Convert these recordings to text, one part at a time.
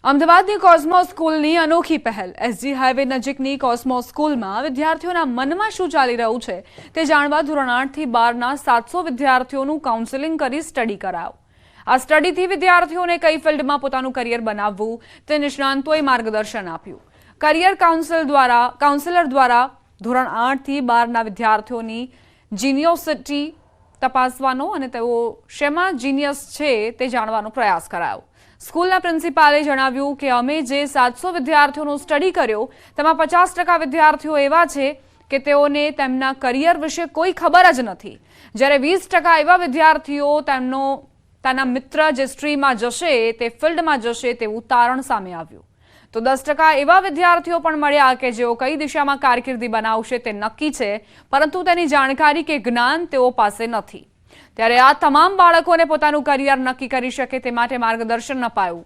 અમદાવાદની કોસ્મોસ સ્કૂલની અનોખી પહેલ એસજી હાઈવે નજીકની કોસ્મોસ સ્કૂલમાં વિદ્યાર્થીઓના મનમાં શું ચાલી રહ્યું છે તે જાણવા ધોરણ 8 થી 12ના 700 વિદ્યાર્થીઓનું કાઉન્સેલિંગ કરી સ્ટડી કરાયો। આ સ્ટડીથી વિદ્યાર્થીઓને કઈ ફિલ્ડમાં પોતાનું કરિયર બનાવવું તે નિષ્ણાંતોએ માર્ગદર્શન આપ્યું। કરિયર કાઉન્સેલર દ્વારા ધોરણ 8 થી 12ના વિદ્યાર્થીઓની જીનિયોસિટી તપાસવાનો અને તેઓ શેમાં જીનિયસ છે તે જાણવાનો પ્રયાસ કરાયો। સ્કૂલના પ્રિન્સિપાલે જણાવ્યું કે અમે જે 700 વિદ્યાર્થીઓનો સ્ટડી કર્યો તેમાં 50% વિદ્યાર્થીઓ એવા છે કે તેઓને તેમના કરિયર વિશે કોઈ ખબર જ નથી, જ્યારે 20% એવા વિદ્યાર્થીઓ તેના મિત્ર જે સ્ટ્રીમમાં જશે તે ફિલ્ડમાં જશે તેવું તારણ સામે આવ્યું। તો 10% એવા વિદ્યાર્થીઓ પણ મળ્યા કે જેઓ કઈ દિશામાં કારકિર્દી બનાવશે તે નક્કી છે, પરંતુ તેની જાણકારી કે જ્ઞાન તેઓ પાસે નથી। ત્યારે આ તમામ બાળકોને પોતાનું કરિયર નક્કી કરી શકે તે માટે માર્ગદર્શન અપાયું।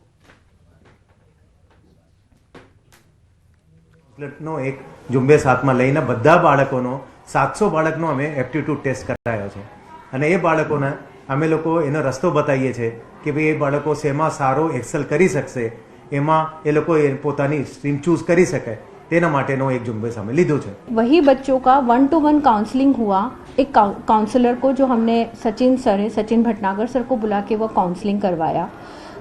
નો એક ઝુંબેશ હાથમાં લઈને બધા બાળકોનો 700 બાળકનો અમે એપ્ટિટ્યૂડ ટેસ્ટ કરાયો છે અને એ બાળકોને અમે લોકો એનો રસ્તો બતાવીએ છીએ કે ભાઈ એ બાળકો શેમાં સારો એક્સેલ કરી શકશે, એમાં એ લોકો પોતાની સ્ટ્રીમ ચૂઝ કરી શકે तेना माटेनो एक जुम्बेश हमें लीधो छे। वही बच्चों का 1-to-1 काउंसलिंग हुआ। एक काउंसलर को जो हमने सचिन सर है, सचिन भटनागर सर को बुला के वो काउंसलिंग करवाया।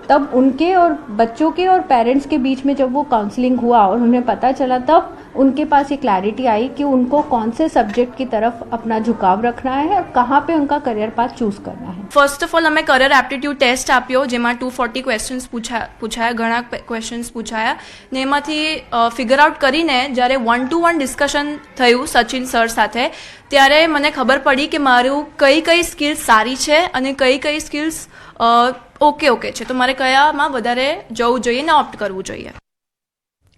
तब उनके और बच्चों के और पेरेंट्स के बीच में जब वो काउंसलिंग हुआ और उन्हें पता चला, तब उनके पास ये क्लैरिटी आई कि उनको कौन से सब्जेक्ट की तरफ अपना झुकाव रखना है और कहाँ पे उनका करियर पाथ चूज करना है। फर्स्ट ऑफ ऑल अमे करियर एप्टिट्यूड टेस्ट आप्यो, जेमां 240 क्वेश्चन्स पूछाया, घणा क्वेश्चन्स पूछाया ने एमांथी फिगर आउट करीने ज्यारे 1-to-1 डिस्कशन थयुं सचिन सर साथे, त्यारे मने खबर पड़ी कि मारू कई स्किल्स सारी छे अने कई स्किल्स ओके छे, तो मारे कयामां वधारे जवुं जोईए ने ऑप्ट करवुं जोईए।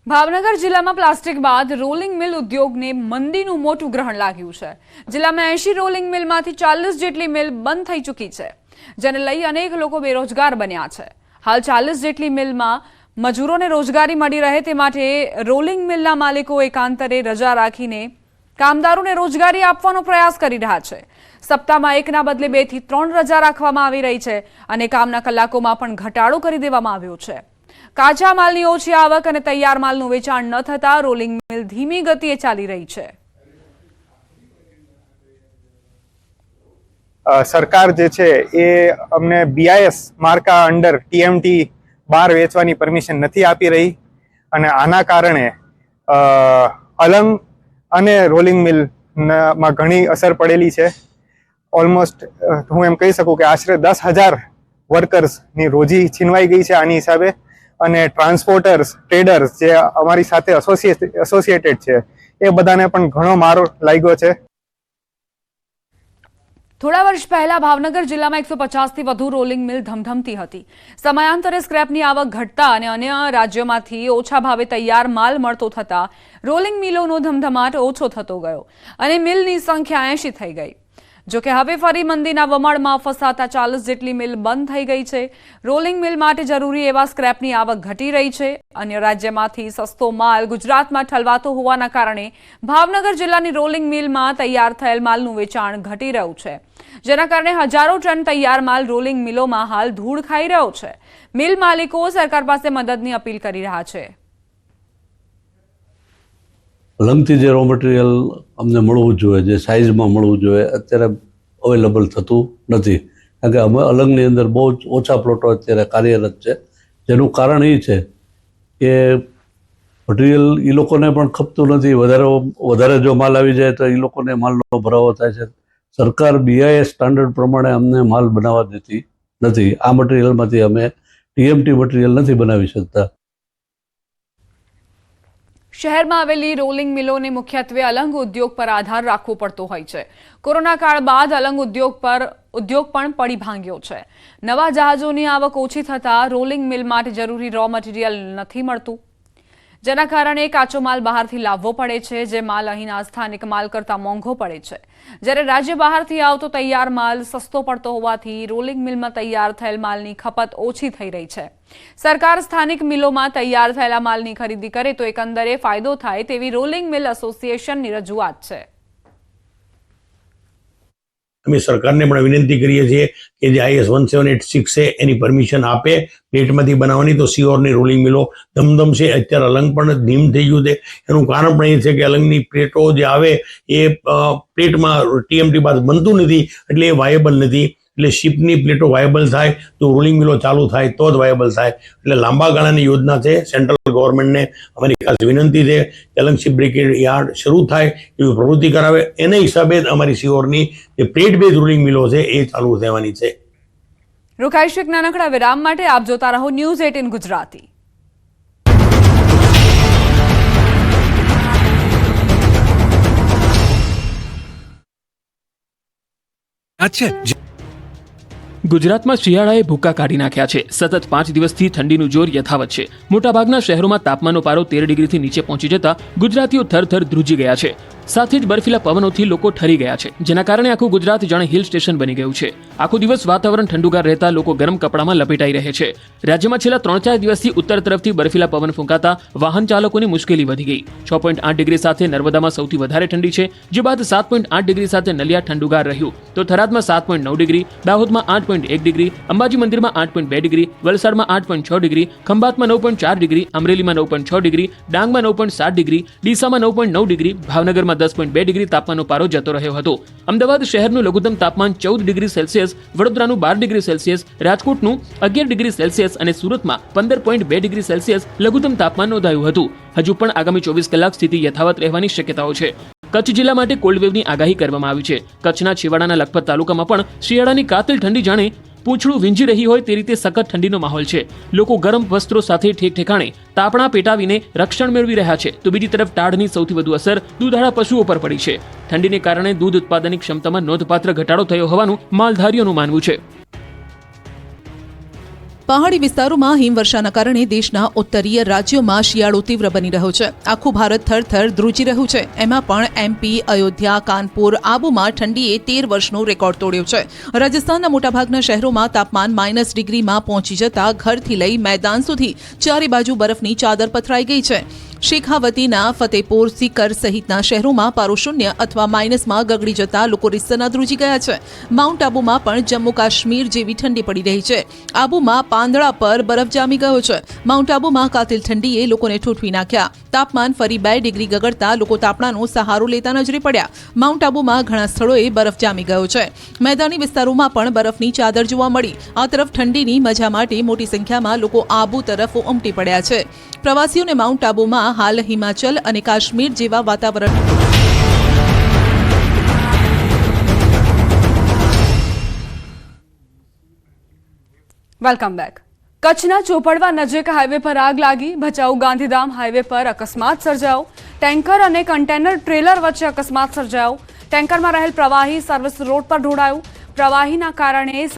भावनगर जिल्लामां प्लास्टिक बाद रोलिंग मिल उद्योगने मंदीनुं मोटुं ग्रहण लाग्युं छे। जिल्लामां 80 रोलिंग मिलमांथी 40 जेटली मिल बंध थई चूकी छे, जेने लई अनेक लोको बेरोजगार बन्या छे। हाल 40 जेटली मिलमां मजूरोने रोजगारी मळी रहे ते माटे रोलिंग मिलना मालिको एकांतरे रजा राखीने कामदारोने रोजगारी आपवानो प्रयास करी रह्या छे। सप्ताहमां एकना बदले 2 થી 3 रजा राखवामां आवी रही छे अने कामना कलाकोमां पण घटाडो करी देवामां आव्यो छे। काचा मालनी ओછી आवक અને તૈયાર માલનું વેચાણ ન થતા રોલિંગ મિલ ધીમી ગતિએ ચાલી રહી છે। સરકાર જે છે એ અમને BIS માર્કા અંડર TMT બાર વેચવાની પરમિશન નથી આપી રહી અને આના કારણે અલંગ અને રોલિંગ મિલ માં ઘણી અસર પડેલી છે। ઓલમોસ્ટ હું એમ કહી શકું કે આશરે 10,000 વર્કર્સની રોજી છીનવાઈ ગઈ છે આની હિસાબે, અને ટ્રાન્સપોર્ટર્સ, ટ્રેડર્સ જે અમારી સાથે એસોસિએટેડ છે એ બધાને પણ ઘણો માર લાગ્યો છે। થોડા વર્ષ પહેલા ભાવનગર જિલ્લામાં 150 થી વધુ રોલિંગ મિલ ધમધમતી હતી। સમયાંતરે સ્ક્રેપની આવક ઘટતા અને અન્ય રાજ્યોમાંથી ઓછા ભાવે તૈયાર માલ મળતો થતા રોલિંગ મિલોનો ધમધમાટ ઓછો થતો ગયો અને મિલની સંખ્યા 80 થઈ ગઈ। જો કે હવે ફરી મંદીના વમળમાં ફસાતા 40 જેટલી મિલ બંધ થઈ ગઈ છે। રોલિંગ મિલ માટે જરૂરી એવા સ્ક્રેપની આવક ઘટી રહી છે। અન્ય રાજ્યમાંથી સસ્તો માલ ગુજરાતમાં ઠલવાતો હોવાના કારણે ભાવનગર જિલ્લાની રોલિંગ મિલમાં તૈયાર થયેલ માલનું વેચાણ ઘટી રહ્યું છે, જેના કારણે હજારો ટન તૈયાર માલ રોલિંગ મિલોમાં હાલ ધૂળ ખાઈ રહ્યો છે। મિલ માલિકો સરકાર પાસે મદદની અપીલ કરી રહ્યા છે। અલંગથી જે રો મટીરિયલ અમને મળવું જોઈએ, જે સાઇઝમાં મળવું જોઈએ, અત્યારે અવેલેબલ થતું નથી, કારણ કે અમે અલંગની અંદર બહુ જ ઓછા પ્લોટો અત્યારે કાર્યરત છે, જેનું કારણ એ છે કે મટીરિયલ એ લોકોને પણ ખપતું નથી। વધારે જો માલ આવી જાય તો એ લોકોને માલનો ભરાવો થાય છે। સરકાર BIS સ્ટાન્ડર્ડ પ્રમાણે અમને માલ બનાવવા દેતી નથી। આ મટીરિયલમાંથી અમે TMT મટીરિયલ નથી બનાવી શકતા। શહેરમાં આવેલી રોલિંગ મિલોને મુખ્યત્વે અલંગ ઉદ્યોગ પર આધાર રાખવો પડતો હોય છે। કોરોના કાળ બાદ અલંગ ઉદ્યોગ પણ પડી ભાંગ્યો છે। નવા જહાજોની આવક ઓછી થતા રોલિંગ મિલ માટે જરૂરી રો મટીરિયલ નથી મળતું, જેના કારણે કાચો માલ બહારથી લાવવો પડે છે, જે માલ અહીંના સ્થાનિક માલ કરતાં મોંઘો પડે છે। જ્યારે રાજ્ય બહારથી આવતો તૈયાર માલ સસ્તો પડતો હોવાથી રોલિંગ મિલમાં તૈયાર થયેલ માલની ખપત ઓછી થઈ રહી છે। સરકાર સ્થાનિક મિલોમાં તૈયાર થયેલા માલની ખરીદી કરે તો એકંદરે ફાયદો થાય તેવી રોલિંગ મિલ એસોસિએશનની રજૂઆત છે। અમે સરકારને પણ વિનંતી કરીએ છીએ કે જે IS 1786 છે એની પરમિશન આપે પ્લેટમાંથી બનાવવાની, તો સિયોરની રોલિંગ મિલો ધમધમશે. અત્યારે અલંગ પણ ધીમ થઈ ગયું છે. એનું કારણ પણ એ છે કે અલંગની પ્લેટો જે આવે એ પ્લેટમાં TMT બાદ બનતું નથી, એટલે એ વાયેબલ નથી. એટલે શિપની પ્લેટો વાયેબલ થાય તો રોલિંગ મિલો ચાલુ થાય તો જ વાયેબલ થાય. એટલે લાંબા ગાળાની યોજના છે. સેન્ટ્રલ ગવર્મેન્ટને અમારી ખાસ વિનંતી છે કે અલંગ શિપ બ્રેકેટ યાર્ડ શરૂ થાય એવી પ્રવૃત્તિ કરાવે. એના હિસાબે જ અમારી સિયોરની જે પ્લેટ બેઝ રોલિંગ મિલો છે એ ચાલુ થવાની છે. રોકાઈશું એક નાનકડા વિરામ માટે. આપ જોતા રહો ન્યૂઝ 18 ગુજરાતી. ગુજરાતમાં શિયાળાએ ભૂક્કા કાઢી નાખ્યા છે. સતત 5 દિવસથી ઠંડીનું જોર યથાવત છે. મોટાભાગના શહેરોમાં તાપમાનનો પારો 13 ડિગ્રીથી નીચે પહોંચી જતા ગુજરાતીઓ થરથર ધ્રુજી ગયા છે. સાથે જ બર્ફીલા પવનોથી લોકો ઠરી ગયા છે, જેના કારણે આખું ગુજરાત જાણે હિલ સ્ટેશન બની ગયું છે. આખો દિવસ વાતાવરણ ઠંડુગાર રહેતા લોકો ગરમ કપડામાં લપેટાઈ રહે છે. રાજ્યમાં છેલ્લા 3-4 દિવસથી ઉત્તર તરફથી બર્ફીલા પવન ફૂંકાતા વાહન ચાલકોની મુશ્કેલી વધી ગઈ. 6.8 ડિગ્રી સાથે નર્મદામાં સૌથી વધારે ઠંડી છે, જે બાદ 7.8 ડિગ્રી સાથે નલિયા ઠંડુગાર રહ્યું, તો થરાદમાં 7.9 ડિગ્રી, દાહોદમાં 8.1 ડિગ્રી, અંબાજી મંદિરમાં 8.2 ડિગ્રી, વલસાડમાં 8.6 ડિગ્રી, ખંભાતમાં 9.4 ડિગ્રી, અમરેલીમાં 9.6 ડિગ્રી, ડાંગમાં 9.7 ડિગ્રી, ડીસામાં 9.9 ડિગ્રી, ભાવનગરમાં 10.2 ડિગ્રી તાપમાનનો પારો જતો રહ્યો હતો. અમદાવાદ શહેરનું લઘુત્તમ તાપમાન 14 ડિગ્રી સેલ્સિયસ, વડોદરાનું 12 ડિગ્રી સેલ્સિયસ, રાજકોટનું 11 ડિગ્રી સેલ્સિયસ અને સુરતમાં 15.2 ડિગ્રી સેલ્સિયસ લઘુત્તમ તાપમાન નોંધાયું હતું. હજુ પણ આગામી 24 કલાક સ્થિતિ યથાવત રહેવાની શક્યતાઓ છે. કચ્છ જિલ્લા માટે કોલ્ડ વેવની આગાહી કરવામાં આવી છે. કચ્છના છેવાડાના લખપત તાલુકામાં પણ શિયાળાની કાતિલ ઠંડી જાણે પૂંછડું વીંજી રહી હોય તે રીતે સખત ઠંડીનો માહોલ છે. લોકો ગરમ વસ્ત્રો સાથે ઠેક ઠેકાણે તાપણા પેટાવીને રક્ષણ મેળવી રહ્યા છે, તો બીજી તરફ ટાઢની સૌથી વધુ અસર દૂધાળા પશુઓ પર પડી છે. ઠંડીને કારણે દૂધ ઉત્પાદનની ક્ષમતામાં નોંધપાત્ર ઘટાડો થયો હોવાનું માલધારીઓનું માનવું છે. પહાડી વિસ્તારોમાં હિમવર્ષાના કારણે દેશના ઉત્તરીય રાજ્યોમાં શિયાળો તીવ્ર બની રહ્યો છે. આખું ભારત થરથર ધ્રુજી રહ્યું છે. એમાં પણ MP, અયોધ્યા, કાનપુર, આબુમાં ઠંડીએ 13 વર્ષનો રેકોર્ડ તોડ્યો છે. રાજસ્થાનના મોટાભાગના શહેરોમાં તાપમાન -, ડિગ્રીમાં પહોંચી જતા ઘરથી લઈ મેદાન સુધી ચારે બાજુ બરફની ચાદર પથરાઈ ગઈ છે. શેખાવતીના ફતેપુર, સિકર સહિતના શહેરોમાં પારો શૂન્ય અથવા માઇનસમાં ગગડી જતા લોકો રીતસરના ધ્રુજી ગયા છે. માઉન્ટ આબુમાં પણ જમ્મુ કાશ્મીર જેવી ઠંડી પડી રહી છે. આબુમાં પાંદડા પર બરફ જામી ગયો છે. માઉન્ટ આબુમાં કાતિલ ઠંડીએ લોકોને ઠૂંઠવી નાખ્યા. તાપમાન ફરી 2 ડિગ્રી ગગડતા લોકો તાપણાનો સહારો લેતા નજરે પડ્યા. માઉન્ટ આબુમાં ઘણા સ્થળોએ બરફ જામી ગયો છે. મેદાની વિસ્તારોમાં પણ બરફની ચાદર જોવા મળી. આ તરફ ઠંડીની મજા માટે મોટી સંખ્યામાં લોકો આબુ તરફ ઉમટી પડ્યા છે. પ્રવાસીઓને માઉન્ટ આબુમાં હાલ હિમાચલ અને કાશ્મીર જેવા વાતાવરણ વેલકમ બેક. કચ્છના ચોપડવા નજીક હાઈવે પર આગ લાગી. ભચાઉ ગાંધીધામ હાઈવે પર અકસ્માત સર્જાયો. ટેન્કર અને કન્ટેનર ટ્રેલર વચ્ચે અકસ્માત સર્જાયો. ટેન્કરમાં રહેલ પ્રવાહી સર્વિસ રોડ પર ઢોળાયું. પ્રવાહીના કારણે